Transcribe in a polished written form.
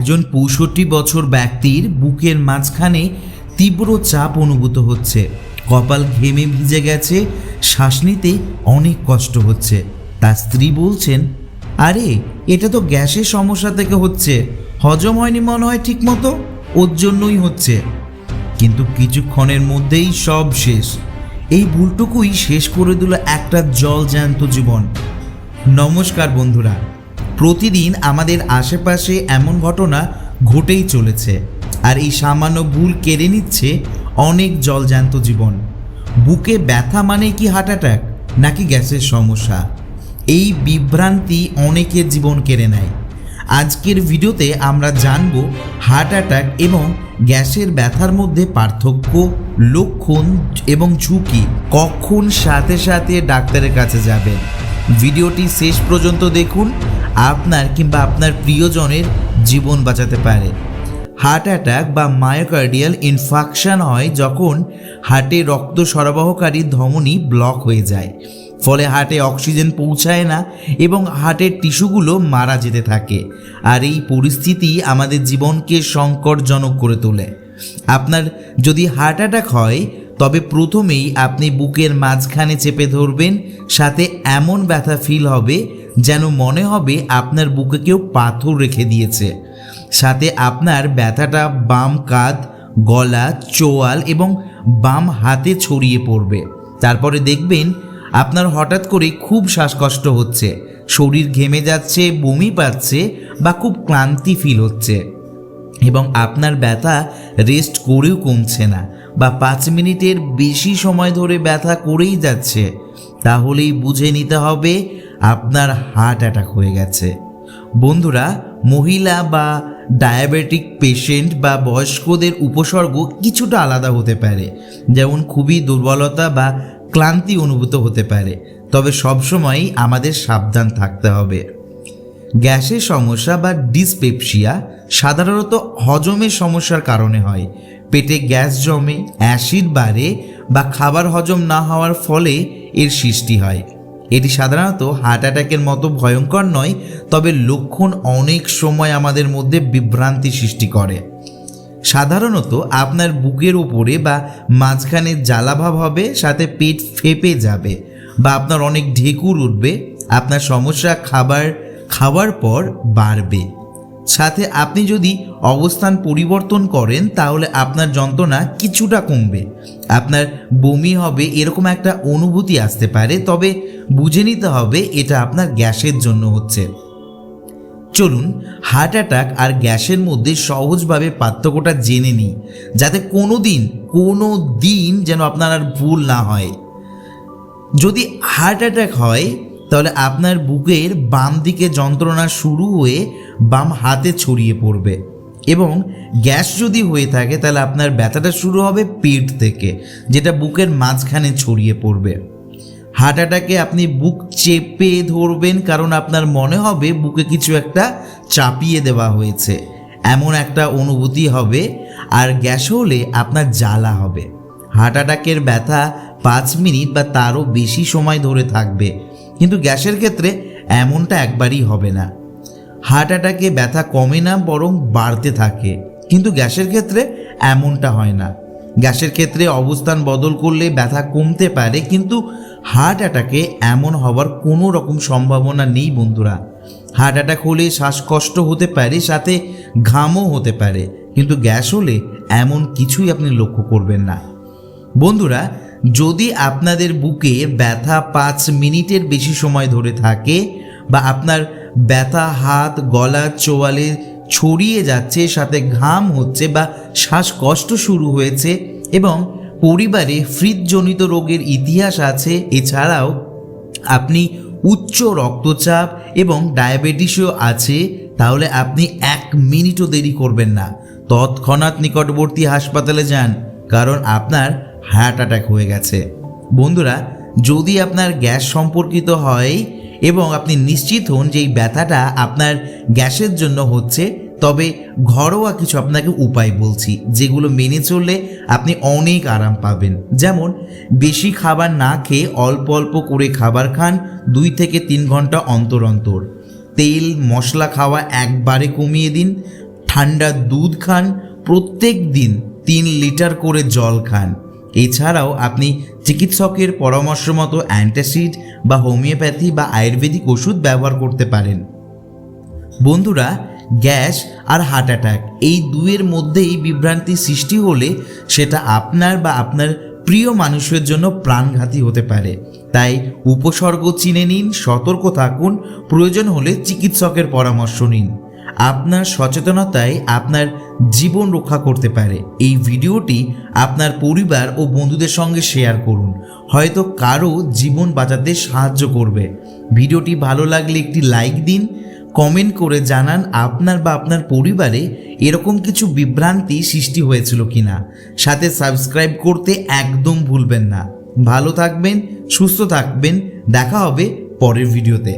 একজন ৬৫ বছর ব্যক্তির বুকের মাঝখানে তীব্র চাপ অনুভূত হচ্ছে, কপাল ঘেমে ভিজে গেছে, শ্বাস নিতে অনেক কষ্ট হচ্ছে। তার স্ত্রী বলছেন, আরে এটা তো গ্যাসের সমস্যা থেকে হচ্ছে, হজম হয়নি মনে হয় ঠিক মতো, ওর জন্যই হচ্ছে। কিন্তু কিছুক্ষণের মধ্যেই সব শেষ। এই ভুলটুকুই শেষ করে দিল একটা জলজ্যান্ত জীবন। নমস্কার বন্ধুরা, প্রতিদিন আমাদের আশেপাশে এমন ঘটনা ঘটেই চলেছে, আর এই সামান্য ভুল কেড়ে নিচ্ছে অনেক জলজ্যান্ত জীবন। বুকে ব্যথা মানে কি হার্ট অ্যাটাক নাকি গ্যাসের সমস্যা? এই বিভ্রান্তি অনেকের জীবন কেড়ে নেয়। আজকের ভিডিওতে আমরা জানব হার্ট অ্যাটাক এবং গ্যাসের ব্যথার মধ্যে পার্থক্য, লক্ষণ এবং ঝুঁকি, কখন সাথে সাথে ডাক্তারের কাছে যাবেন। ভিডিওটি শেষ পর্যন্ত দেখুন, আপনার কিংবা আপনার প্রিয়জনের জীবন বাঁচাতে পারে। হার্ট অ্যাটাক বা মায়োকার্ডিয়াল ইনফাকশন হয় যখন হার্টে রক্ত সরবরাহকারী ধমনী ব্লক হয়ে যায়, ফলে হার্টে অক্সিজেন পৌঁছায় না এবং হার্টের টিস্যুগুলো মারা যেতে থাকে। আর এই পরিস্থিতি আমাদের জীবনকে সংকটজনক করে তোলে। আপনার যদি হার্ট অ্যাটাক হয় তবে প্রথমেই আপনি বুকের মাঝখানে চেপে ধরবেন, সাথে এমন ব্যথা ফিল হবে যেন মনে হবে আপনার বুকে কেউ পাথর রেখে দিয়েছে। সাথে আপনার ব্যথাটা বাম কাঁধ, গলা, চোয়াল এবং বাম হাতে ছড়িয়ে পড়বে। তারপরে দেখবেন আপনার হঠাৎ করে খুব শ্বাসকষ্ট হচ্ছে, শরীর ঘেমে যাচ্ছে, বমি পাচ্ছে বা খুব ক্লান্তি ফিল হচ্ছে, এবং আপনার ব্যথা রেস্ট করেও কমছে না বা 5 মিনিটের বেশি সময় ধরে ব্যথা করেই যাচ্ছে। তাহলেই বুঝে নিতে হবে আপনার হার্ট অ্যাটাক হয়ে গেছে। বন্ধুরা, মহিলা বা ডায়াবেটিক পেশেন্ট বা বয়স্কদের উপসর্গ কিছুটা আলাদা হতে পারে, যেমন খুবই দুর্বলতা বা ক্লান্তি অনুভূত হতে পারে, তবে সবসময়ই আমাদের সাবধান থাকতে হবে। গ্যাসের সমস্যা বা ডিসপেপসিয়া সাধারণত হজমের সমস্যার কারণে হয়। পেটে গ্যাস জমে, অ্যাসিড বাড়ে বা খাবার হজম না হওয়ার ফলে এর সৃষ্টি হয়। এটি সাধারণত হার্ট অ্যাটাকের মতো ভয়ঙ্কর নয়, তবে লক্ষণ অনেক সময় আমাদের মধ্যে বিভ্রান্তি সৃষ্টি করে। সাধারণত আপনার বুকের উপরে বা মাঝখানে জ্বালাভাব হবে, সাথে পেট ফেঁপে যাবে বা আপনার অনেক ঢেকুর উঠবে। আপনার সমস্যা খাওয়ার পর বাড়বে। সাথে আপনি যদি অবস্থান পরিবর্তন করেন তাহলে আপনার যন্ত্রণা কিছুটা কমবে, আপনার বমি হবে, এরকম একটা অনুভূতি আসতে পারে, তবে বুঝে নিতে হবে এটা আপনার গ্যাসের জন্য হচ্ছে। চলুন হার্ট অ্যাটাক আর গ্যাসের মধ্যে সহজভাবে পার্থক্যটা জেনে নিই, যাতে কোনো দিন যেন আপনার আর ভুল না হয়। যদি হার্ট অ্যাটাক হয় তাহলে আপনার বুকের বাম দিকে যন্ত্রণা শুরু হয়ে বাম হাতে ছড়িয়ে পড়বে, এবং গ্যাস যদি হয়ে থাকে তাহলে আপনার ব্যথাটা শুরু হবে পেট থেকে, যেটা বুকের মাঝখানে ছড়িয়ে পড়বে। হার্ট অ্যাটাকে আপনি বুক চেপে ধরবেন, কারণ আপনার মনে হবে বুকে কিছু একটা চাপিয়ে দেওয়া হয়েছে, এমন একটা অনুভূতি হবে। আর গ্যাস হলে আপনার জ্বালা হবে। হার্ট অ্যাটাকের ব্যথা 5 মিনিট বা তারও বেশি সময় ধরে থাকবে, কিন্তু গ্যাসের ক্ষেত্রে এমনটা একবারই হবে না। হার্ট অ্যাটাকে ব্যথা কমে না, বরং বাড়তে থাকে, কিন্তু গ্যাসের ক্ষেত্রে এমনটা হয় না। গ্যাসের ক্ষেত্রে অবস্থান বদল করলে ব্যথা কমতে পারে, কিন্তু হার্ট অ্যাটাকে এমন হওয়ার কোনো রকম সম্ভাবনা নেই বন্ধুরা। হার্ট অ্যাটাক হলে শ্বাসকষ্ট হতে পারে, সাথে ঘামও হতে পারে, কিন্তু গ্যাস হলে এমন কিছুই আপনি লক্ষ্য করবেন না। বন্ধুরা, যদি আপনাদের বুকে ব্যথা 5 মিনিটের বেশি সময় ধরে থাকে, বা আপনার ব্যথা হাত, গলা, চোয়ালে ছড়িয়ে যাচ্ছে, সাথে ঘাম হচ্ছে বা শ্বাসকষ্ট শুরু হয়েছে, এবং পরিবারে হৃদজনিত রোগের ইতিহাস আছে, এছাড়াও আপনি উচ্চ রক্তচাপ এবং ডায়াবেটিসও আছে, তাহলে আপনি 1 মিনিটও দেরি করবেন না, তৎক্ষণাৎ নিকটবর্তী হাসপাতালে যান, কারণ আপনার হার্ট অ্যাটাক হয়ে গেছে। বন্ধুরা, যদি আপনার গ্যাস সম্পর্কিত হয় এবং আপনি নিশ্চিত হন যে এই ব্যথাটা আপনার গ্যাসের জন্য হচ্ছে, তবে ঘরোয়া কিছু আপনাকে উপায় বলছি, যেগুলো মেনে চললে আপনি অনেক আরাম পাবেন। যেমন, বেশি খাবার না খেয়ে অল্প অল্প করে খাবার খান 2 থেকে 3 ঘন্টা অন্তর অন্তর। তেল মশলা খাওয়া একবারে কমিয়ে দিন। ঠান্ডা দুধ খান, প্রত্যেক দিন 3 লিটার করে জল খান। এছাড়াও আপনি চিকিৎসকের পরামর্শ মতো অ্যান্টাসিড বা হোমিওপ্যাথি বা আয়ুর্বেদিক ওষুধ ব্যবহার করতে পারেন। বন্ধুরা, গ্যাস আর হার্ট অ্যাটাক এই দুয়ের মধ্যেই বিভ্রান্তি সৃষ্টি হলে সেটা আপনার বা আপনার প্রিয় মানুষের জন্য প্রাণঘাতী হতে পারে। তাই উপসর্গ চিনে নিন, সতর্ক থাকুন, প্রয়োজন হলে চিকিৎসকের পরামর্শ নিন। আপনার সচেতনতাই আপনার জীবন রক্ষা করতে পারে। এই ভিডিওটি আপনার পরিবার ও বন্ধুদের সঙ্গে শেয়ার করুন, হয়তো কারো জীবন বাঁচাতে সাহায্য করবে। ভিডিওটি ভালো লাগলে একটি লাইক দিন, কমেন্ট করে জানান আপনার বা আপনার পরিবারে এরকম কিছু বিভ্রান্তি সৃষ্টি হয়েছিল কিনা। সাথে সাবস্ক্রাইব করতে একদম ভুলবেন না। ভালো থাকবেন, সুস্থ থাকবেন, দেখা হবে পরের ভিডিওতে।